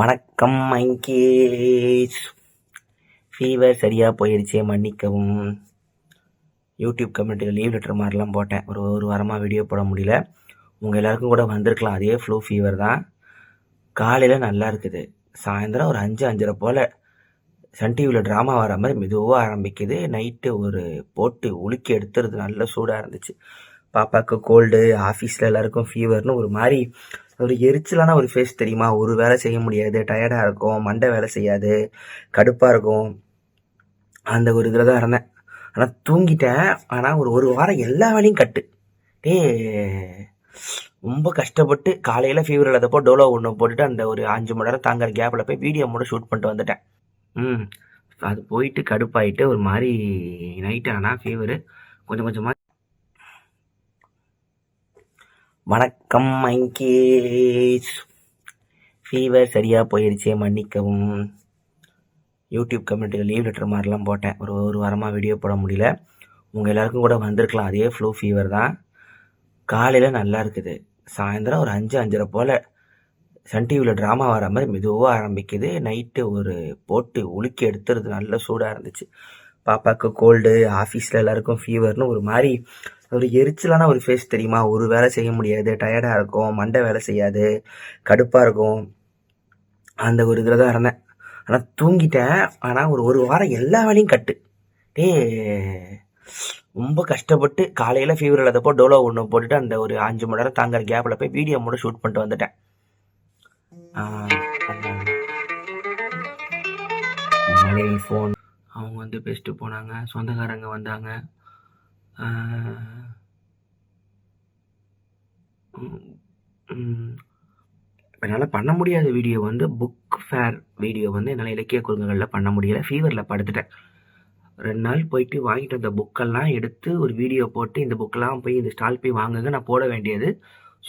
வணக்கம் மங்கேஷ். ஃபீவர் சரியாக போயிடுச்சே, மன்னிக்கவும். யூடியூப் கம்யூனிட்டியில் லீவ் லெட்டர் மாதிரிலாம் போட்டேன். ஒரு வாரமாக வீடியோ போட முடியல. உங்கள் எல்லாருக்கும் கூட வந்திருக்கலாம். அதே ஃப்ளூ ஃபீவர் தான். காலையில் நல்லா இருக்குது, சாயந்தரம் ஒரு 5-5:30 போல் சன் டிவியில் ட்ராமா வர மாதிரி மெதுவாக ஆரம்பிக்குது. நைட்டு ஒரு போட்டு உலுக்கி எடுத்துறது, நல்ல சூடாக இருந்துச்சு. பாப்பாவுக்கு கோல்டு, ஆஃபீஸில் எல்லாருக்கும் ஃபீவர்னு ஒரு மாதிரி ஒரு எரிச்சலான ஒரு ஃபேஸ் தெரியுமா. ஒரு வேலை செய்ய முடியாது, டயர்டாக இருக்கும், மண்டை வேலை செய்யாது, கடுப்பாக இருக்கும். அந்த ஒரு இதில் தான் இருந்தேன். ஆனால் தூங்கிட்டேன். ஆனால் ஒரு வாரம் எல்லா வேலையும் கட்டு. ரொம்ப கஷ்டப்பட்டு காலையில் ஃபீவர் இல்லாதப்போ டோலோ ஒன்று போட்டுட்டு அந்த ஒரு 5 மணி நேரம் தாங்குற கேப்பில் போய் வீடியோ மட்டும் ஷூட் பண்ணிட்டு வந்துட்டேன். அது போயிட்டு கடுப்பாயிட்டு ஒரு மாதிரி நைட் ஆனால் ஃபீவரு கொஞ்சம் கொஞ்சமாக. வணக்கம் மங்கேஷ். ஃபீவர் சரியாக போயிடுச்சே, மன்னிக்கவும். யூடியூப் கம்யூனிட்டியில் லீவ் லெட்டர் மாதிரிலாம் போட்டேன். ஒரு வாரமாக வீடியோ போட முடியல. உங்கள் எல்லாருக்கும் கூட வந்திருக்கலாம். அதே ஃப்ளூ ஃபீவர் தான். காலையில் நல்லா இருக்குது, சாயந்தரம் ஒரு 5-5:30 போல் சன் டிவியில் ட்ராமா வர மாதிரி மெதுவாக ஆரம்பிக்குது. நைட்டு ஒரு போட்டு உலுக்கி எடுத்துறது, நல்ல சூடாக இருந்துச்சு. பாப்பாவுக்கு கோல்டு, ஆஃபீஸில் எல்லாருக்கும் ஃபீவர்னு ஒரு மாதிரி ஒரு எரிச்சலான ஒரு ஃபேஸ் தெரியுமா. ஒரு வேலை செய்ய முடியாது, டயர்டாக இருக்கும், மண்டை வேலை செய்யாது, கடுப்பாக இருக்கும். அந்த ஒரு இதில் தான் இருந்தேன். ஆனால் தூங்கிட்டேன். ஆனால் ஒரு வாரம் எல்லா வேலையும் கட்டு. ரொம்ப கஷ்டப்பட்டு காலையில் ஃபீவர் இல்லாதப்போ டோலோ ஒன்று போட்டுட்டு அந்த ஒரு 5 மணி நேரம் தாங்குற கேப்பில் போய் வீடியோ மட்டும் ஷூட் பண்ணிட்டு வந்துட்டேன். மனைவி ஃபோன், அவங்க வந்து பேசிட்டு போனாங்க. சொந்தக்காரங்க வந்தாங்க. என்னால் பண்ண முடியாத வீடியோ வந்து புக் ஃபேர் வீடியோ வந்து என்னால் இலக்கிய குழுங்குகளில் பண்ண முடியலை. ஃபீவரில் படுத்துட்டேன். 2 நாள் போயிட்டு வாங்கிட்டு வந்த புக்கெல்லாம் எடுத்து ஒரு வீடியோ போட்டு, இந்த புக்கெல்லாம் போய் இந்த ஸ்டால் போய் வாங்குங்க நான் போட வேண்டியது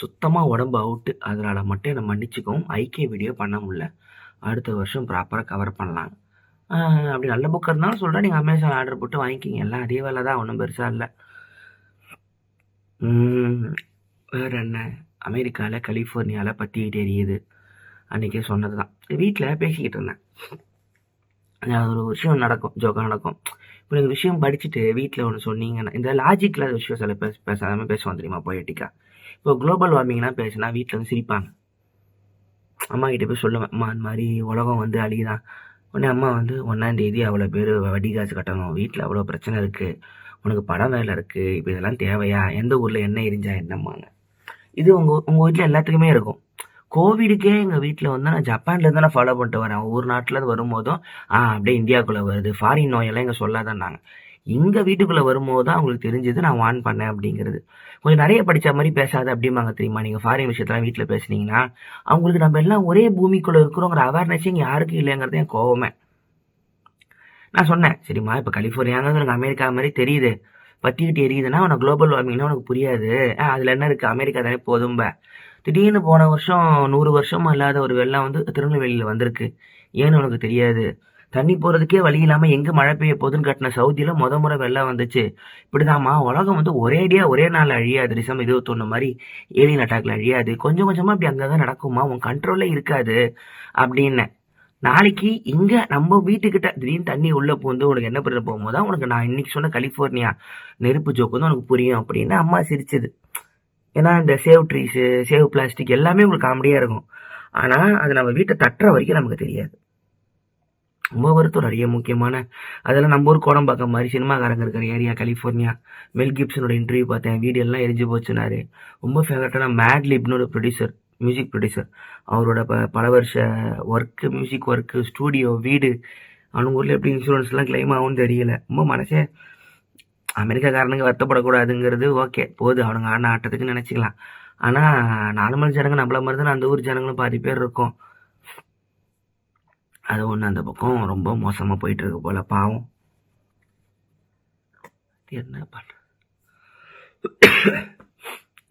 சுத்தமாக உடம்பு அவுட்டு. அதனால் மட்டும் என்னை மன்னிச்சுக்கவும். ஐக்கிய வீடியோ பண்ண முடியல. அடுத்த வருஷம் ப்ராப்பராக கவர் பண்ணலாம். அப்படி நல்ல புக் இருந்தாலும் சொல்கிறேன், நீங்கள் அமேசான் ஆர்டர் போட்டு வாங்கிக்கிங்க. எல்லாம் அதே வேலை தான், ஒன்றும் பெருசாக இல்லை. வேறு என்ன, அமெரிக்காவில் கலிஃபோர்னியாவில் பற்றிக்கிட்டு எரியுது. அன்றைக்கே சொன்னது தான். வீட்டில் பேசிக்கிட்டு இருந்தேன். ஒரு விஷயம் நடக்கும், ஜோக்காக நடக்கும். இப்போ நீங்கள் விஷயம் படிச்சுட்டு வீட்டில் ஒன்று சொன்னீங்கன்னா, இந்த லாஜிக்கில் அந்த விஷயம் சில பேசாமல் பேசுவான் தெரியுமா, பொயட்டிக்கா. இப்போ குளோபல் வார்மிங்லாம் பேசினா வீட்டில் வந்து சிரிப்பாங்க. அம்மா கிட்டே போய் சொல்லுவேன், அம்மா இந்த மாதிரி உலகம் வந்து அழிதான். உடனே அம்மா வந்து 1ஆம் தேதி அவ்வளோ பேர் வட்டி காசு கட்டணும், வீட்டில் அவ்வளோ பிரச்சனை இருக்குது, உனக்கு படம் வேலை இருக்குது, இப்போ இதெல்லாம் தேவையா, எந்த ஊரில் என்ன எரிஞ்சா என்னம்மாங்க. இது உங்கள் வீட்டில் எல்லாத்துக்குமே இருக்கும். கோவிடுக்கே எங்கள் வீட்டில் வந்து நான் ஜப்பான்லேருந்து நான் ஃபாலோ பண்ணிட்டு வரேன். ஒவ்வொரு நாட்டில் வரும்போதும் அப்படியே இந்தியாவுக்குள்ளே வருது, ஃபாரின் நோயெல்லாம் எங்கள் சொல்லாதான்னாங்க. எங்கள் வீட்டுக்குள்ளே வரும்போது தான் அவங்களுக்கு தெரிஞ்சது நான் வான் பண்ணேன் அப்படிங்கிறது. கொஞ்சம் நிறைய படித்த மாதிரி பேசாத அப்படிம்பாங்க தெரியுமா. நீங்கள் ஃபாரின் விஷயத்தெல்லாம் வீட்டில் பேசுனீங்கன்னா அவங்களுக்கு நம்ம எல்லாம் ஒரே பூமிக்குள்ளே இருக்கிறோங்கிற அவேர்னஸ் இங்கே யாருக்கும் இல்லைங்கிறது என் கோவமே. நான் சொன்னேன், சரிம்மா இப்போ கலிஃபோர்னியாங்கிறது எனக்கு அமெரிக்கா மாதிரி தெரியுது, பற்றிக்கிட்டு எரியுதுன்னா உனக்கு குளோபல் வார்மிங்னா உனக்கு புரியாது, அதில் என்ன இருக்குது, அமெரிக்கா தானே போதும்ப. திடீர்னு போன வருஷம் 100 வருஷமா இல்லாத ஒரு வெள்ளம் வந்து திருநெல்வேலியில் வந்திருக்கு, ஏன்னு உனக்கு தெரியாது. தண்ணி போகிறதுக்கே வழி இல்லாமல் எங்கே மழை பெய்ய போதுன்னு கட்டின சவுதியில் முறை வெள்ளம் வந்துச்சு. இப்படிதாம்மா உலகம் வந்து ஒரே நாள் அழியாது. டிசம்பர் 21 மாதிரி ஏலியன் அட்டாக்ல அழியாது, கொஞ்சம் கொஞ்சமாக அப்படி அங்கே தான் நடக்குமா, உன் கண்ட்ரோல்லே இருக்காது அப்படின்னு. நாளைக்கு இங்கே நம்ம வீட்டுக்கிட்ட திடீர்னு தண்ணி உள்ளே போந்து உனக்கு என்ன பண்ண போகும்போது தான் உனக்கு நான் இன்னைக்கு சொன்ன கலிஃபோர்னியா நெருப்பு ஜோக்கு வந்து உனக்கு புரியும் அப்படின்னு அம்மா சிரிச்சது. ஏன்னா இந்த சேவ் ட்ரீஸு, சேவ் பிளாஸ்டிக் எல்லாமே உங்களுக்கு காமெடியாக இருக்கும். ஆனால் அது நம்ம வீட்டை தட்டுற வரைக்கும் நமக்கு தெரியாது. ரொம்ப வருத்தம். நிறைய முக்கியமான அதெல்லாம் நம்ம ஊர் கோடம்பாக்கம் மாதிரி சினிமாக்காரங்க இருக்கிற ஏரியா கலிஃபோர்னியா. மெல் கிப்சனோட இன்டர்வியூ பார்த்தேன், வீடியோலாம் எரிஞ்சு போச்சுனாரு. ரொம்ப ஃபேவரட்டான மேட்லிப்னு ஒரு ப்ரொடியூசர், மியூசிக் ப்ரொடியூசர். அவரோட பல வருஷ ஒர்க்கு, மியூசிக் ஒர்க்கு, ஸ்டூடியோ, வீடு, அவங்க ஊரில் எப்படி இன்சூரன்ஸ்லாம் கிளைம் ஆகும்னு தெரியல. ரொம்ப மனசே, அமெரிக்காக்காரனுங்க வருத்தப்படக்கூடாதுங்கிறது ஓகே, போது அவனுங்க ஆன ஆட்டத்துக்கு நினச்சிக்கலாம். ஆனால் நார்மல் ஜனங்க நம்மள மாதிரி தான் அந்த ஊர் ஜனங்களும் பாதி பேர் இருக்கும். அது ஒன்று, அந்த பக்கம் ரொம்ப மோசமாக போயிட்டு இருக்கு போல, பாவம். என்ன பண்ண,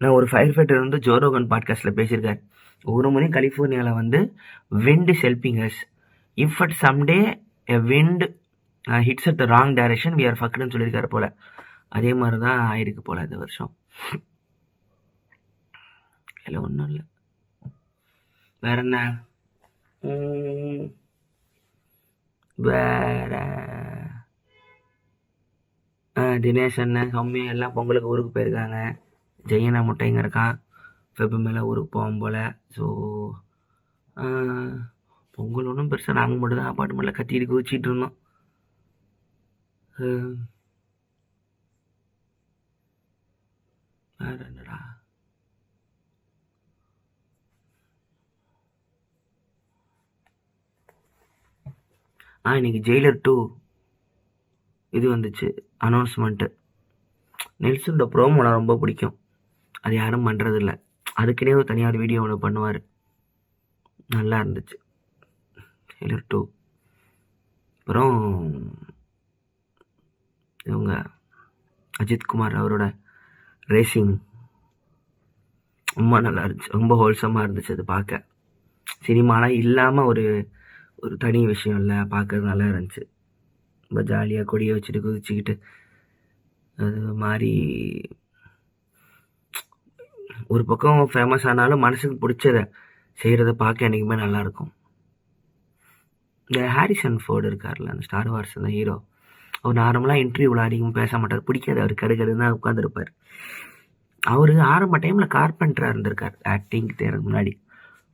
நான் ஒரு ஃபயர் ஃபைட்டர் வந்து ஜோரோகன் பாட்காஸ்ட்டில் பேசியிருக்காரு. ஒரு முறை கலிஃபோர்னியாவில் வந்து wind is helping us, if at someday a wind hits at the wrong direction we are ஃபக்டுன்னு சொல்லியிருக்காரு போல். அதே மாதிரி தான் ஆயிருக்கு போல் இந்த வருஷம். இல்லை ஒன்றும் இல்லை. வேற என்ன, வேற தினேஷ் அண்ணன் சௌமியா எல்லாம் பொங்கலுக்கு ஊருக்கு போயிருக்காங்க. ஜெயனா முட்டைங்க இருக்கான், ஃபெபு மேலே ஊருக்கு போவோம் போல். ஸோ பொங்கல் ஒன்றும் பெருசாக நாங்கள் மட்டும் தான் அப்பார்ட்மெண்ட்டில் கத்திட்டு குதிச்சிட்டு இருந்தோம். வேற என்னடா, இன்னைக்கு ஜெயிலர் 2 இது வந்துச்சு அனௌன்ஸ்மெண்ட்டு. நெல்சனோட ப்ரோமோலாம் ரொம்ப பிடிக்கும், அது யாரும் பண்ணுறதில்ல. அதுக்குன்னே ஒரு தனியார் வீடியோ ஒன்று பண்ணுவார், நல்லா இருந்துச்சு ஜெயிலர் 2. அப்புறம் இவங்க அஜித்குமார் அவரோட ரேசிங் ரொம்ப நல்லா இருந்துச்சு, ரொம்ப ஹோல்சமாக இருந்துச்சு அது பார்க்க. சினிமாலாம் இல்லாமல் ஒரு ஒரு தனி விஷயம் இல்லை, பார்க்கறது நல்லா இருந்துச்சு. ரொம்ப ஜாலியாக கொடியை வச்சுட்டு குதிச்சுக்கிட்டு அது மாதிரி ஒரு பக்கம் ஃபேமஸ் ஆனாலும் மனசுக்கு பிடிச்சத செய்கிறத பார்க்க என்றைக்குமே நல்லாயிருக்கும். இந்த ஹாரிசன் ஃபோர்டு இருக்கார்ல, அந்த ஸ்டார் வார்ஸ் அந்த ஹீரோ, அவர் நார்மலாக இன்டர்வியூவில் அதிகமாக பேச மாட்டார், பிடிக்காது அவர், கடுகடுன்னு தான் உட்காந்துருப்பார். அவர் ஆரம்ப டைமில் கார்பெண்டராக இருந்திருக்கார் ஆக்டிங் தேர்றதுக்கு முன்னாடி.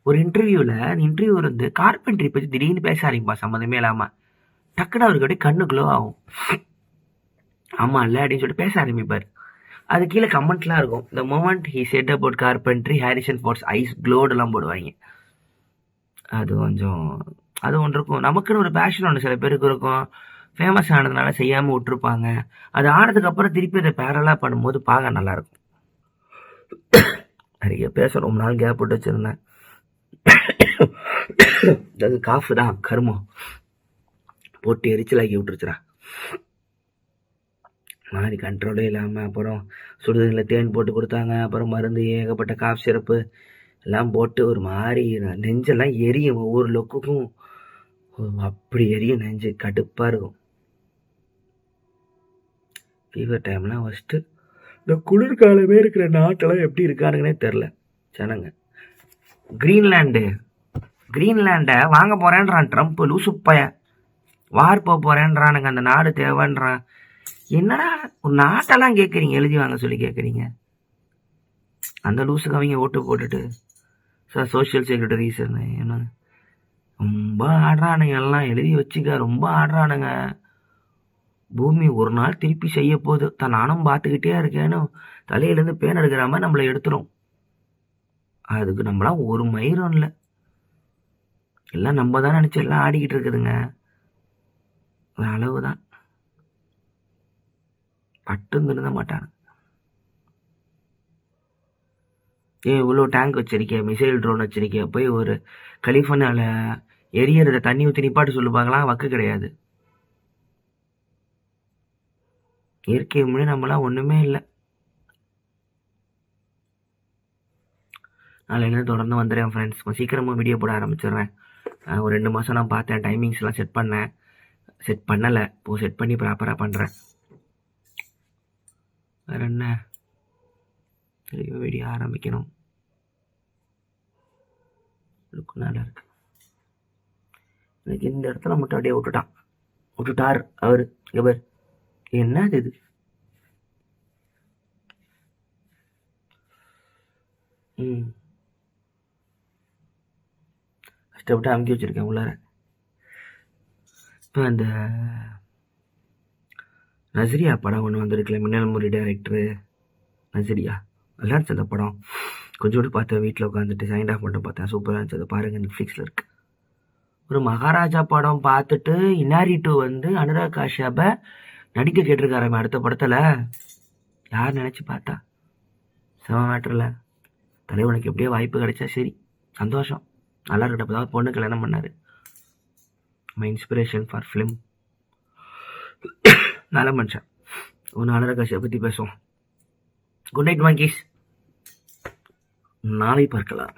ஒரு இன்டர்வியூவில் அந்த இன்டர்வியூ இருந்து கார்பெண்டரி பற்றி திடீர்னு பேச ஆரம்பிப்பா சம்மந்தமே இல்லாமல். டக்குன்னு அவருக்கு அப்படியே கண்ணு க்ளோ ஆகும், ஆமாம் இல்லை அப்படின்னு சொல்லிட்டு பேச ஆரம்பிப்பார். அது கீழே கமெண்ட்லாம் இருக்கும், the moment he said about carpentry Harrison Ford's eyes க்ளோடெல்லாம் போடுவாங்க. அது கொஞ்சம் அது ஒன்று இருக்கும், நமக்குன்னு ஒரு பேஷன் ஒன்று சில பேருக்கு இருக்கும், ஃபேமஸ் ஆனதுனால செய்யாமல் விட்டுருப்பாங்க. அது ஆனதுக்கப்புறம் திருப்பி அதை பேரலாக பண்ணும்போது பார்க்க நல்லாயிருக்கும். நிறைய பேச ரொம்ப நாள் கேப் போட்டு வச்சுருந்தேன், அது காஃபு தான் கருமம் போட்டு எரிச்சலாக்கி விட்டுருச்சுரா, மாதிரி கண்ட்ரோலே இல்லாமல். அப்புறம் சுடுதண்ணில் தேன் போட்டு கொடுத்தாங்க, அப்புறம் மருந்து, ஏகப்பட்ட காஃப் சிரப்பு எல்லாம் போட்டு ஒரு மாதிரி நெஞ்செல்லாம் எரியும், ஒவ்வொரு லொக்குக்கும் அப்படி எரியும் நெஞ்சு, கடுப்பாக இருக்கும். ஃபீவர் டைம்லாம் ஃபஸ்ட்டு இந்த குளிர்காலமே இருக்கிற நாட்டெல்லாம் எப்படி இருக்கானுங்கன்னே தெரில ஜனங்க. கிரீன்லாண்டை வாங்க போகிறேன்றான் ட்ரம்ப், லூசு பையன். வார் போகிறேன்றானுங்க, அந்த நாடு தேவைன்றான். என்னடா ஒரு நாட்டெல்லாம் கேட்குறீங்க, எழுதி வாங்க சொல்லி கேட்குறீங்க. அந்த லூஸுக்கு அவங்க ஓட்டு போட்டுட்டு சார் சோஷியல் செக்யூரிட்டி ரீசன் என்ன ரொம்ப ஆடுறானுங்க, எல்லாம் எழுதி வச்சுக்க, ரொம்ப ஆடுறானுங்க. பூமி ஒரு நாள் திருப்பி செய்ய போகுது, தான் நானும் பார்த்துக்கிட்டே இருக்கேன்னு தலையிலேருந்து பேன் எடுக்கிற மாதிரி நம்மளை எடுத்துரும். அதுக்கு நம்மளாம் ஒரு மயிரும் இல்லை, எல்லாம் நம்ம தான் நினச்சி எல்லாம் ஆடிக்கிட்டு இருக்குதுங்க. அளவு தான் பட்டுன்னு திருந்த மாட்டாங்க. ஏன் இவ்வளோ டேங்க் வச்சிருக்கேன், மிசைல் ட்ரோன் வச்சிருக்கேன், போய் ஒரு கலிஃபோர்னியாவில் எரியறத தண்ணி ஊற்றி நிப்பாட்டு சொல்லு பார்க்கலாம், வக்கு கிடையாது. இயற்கை முன்னாடி நம்மளாம் ஒன்றுமே இல்லை. நாளையிலேருந்து தொடர்ந்து வந்துடுறேன் ஃப்ரெண்ட்ஸ், சீக்கிரமாக வீடியோ போட ஆரம்பிச்சிடுறேன். ஒரு 2 மாதம் நான் பார்த்தேன், டைமிங்ஸ்லாம் செட் பண்ணேன், செட் பண்ணலை, இப்போது செட் பண்ணி ப்ராப்பராக பண்ணுறேன். வேறு என்ன, வீடியோ ஆரம்பிக்கணும், நல்லா இருக்கு. எனக்கு இந்த இடத்துல மட்டும் அப்படியே விட்டுட்டார் அவர். இவர் என்னது இது, கஷ்டப்பட்டு அமுக்கி வச்சிருக்கேன் உள்ளார. இப்போ அந்த நஸ்ரியா படம் ஒன்று வந்திருக்குல்ல, மின்னல் முரளி டைரக்டரு நஸ்ரியா, நல்லா இருந்துச்சு அந்த படம். கொஞ்சோண்டு பார்த்தேன், வீட்டில் உட்காந்துட்டு சைண்ட் ஆஃப் மட்டும் பார்த்தேன், சூப்பராக இருந்துச்சு. அதை பாருங்கள், நெட்ஃப்ளிக்ஸில் இருக்குது. ஒரு மகாராஜா படம் பார்த்துட்டு இன்னாரி 2 வந்து அனுராக் காஷ்யப்பை நடிக்க கேட்டிருக்காரு அடுத்த படத்தில். யார் நினச்சி பார்த்தா, செவ மேட்டரில் தலைவனுக்கு எப்படியோ வாய்ப்பு கிடைச்சா சரி, சந்தோஷம், நல்லா இருக்கட்டும். அப்போ தான் பொண்ணு கல்யாணம் பண்ணார். மை இன்ஸ்பிரேஷன் ஃபார் ஃபிலிம், நல்ல மனுஷன். ஒன்று அனுராக் காஷ்யப்பை பற்றி பேசுவோம். குட் நைட் மாங்கீஸ், நாளை பார்க்கலாம்.